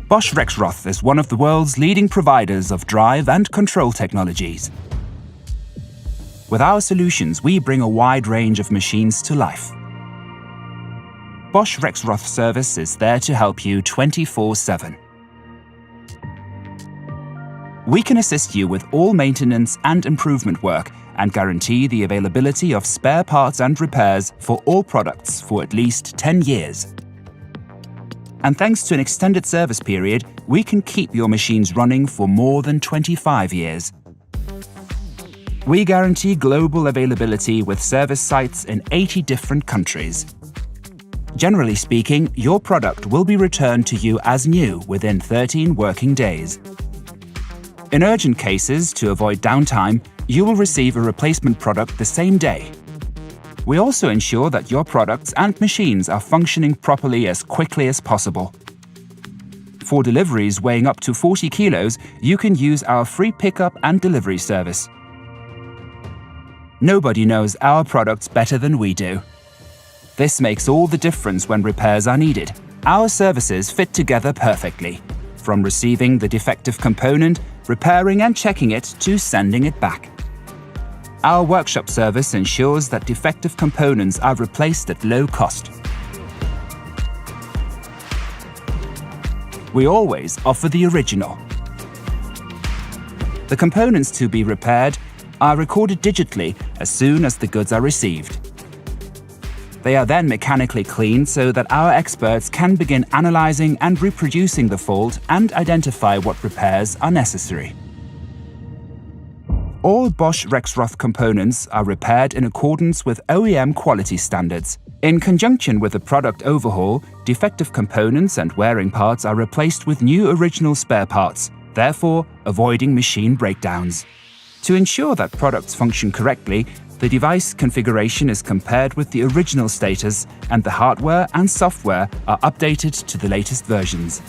Bosch Rexroth is one of the world's leading providers of drive and control technologies. With our solutions, we bring a wide range of machines to life. Bosch Rexroth service is there to help you 24/7. We can assist you with all maintenance and improvement work and guarantee the availability of spare parts and repairs for all products for at least 10 years. And thanks to an extended service period, we can keep your machines running for more than 25 years. We guarantee global availability with service sites in 80 different countries. Generally speaking, your product will be returned to you as new within 13 working days. In urgent cases, to avoid downtime, you will receive a replacement product the same day. We also ensure that your products and machines are functioning properly as quickly as possible. For deliveries weighing up to 40 kilos, you can use our free pickup and delivery service. Nobody knows our products better than we do. This makes all the difference when repairs are needed. Our services fit together perfectly, from receiving the defective component, repairing and checking it, to sending it back. Our workshop service ensures that defective components are replaced at low cost. We always offer the original. The components to be repaired are recorded digitally as soon as the goods are received. They are then mechanically cleaned so that our experts can begin analyzing and reproducing the fault and identify what repairs are necessary. All Bosch Rexroth components are repaired in accordance with OEM quality standards. In conjunction with a product overhaul, defective components and wearing parts are replaced with new original spare parts, therefore avoiding machine breakdowns. To ensure that products function correctly, the device configuration is compared with the original status and the hardware and software are updated to the latest versions.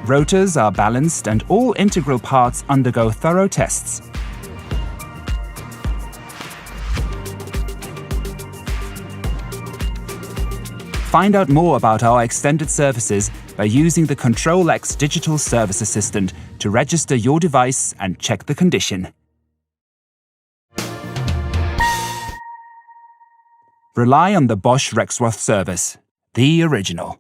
Rotors are balanced and all integral parts undergo thorough tests. Find out more about our extended services by using the Control-X digital service assistant to register your device and check the condition. Rely on the Bosch Rexroth service, the original.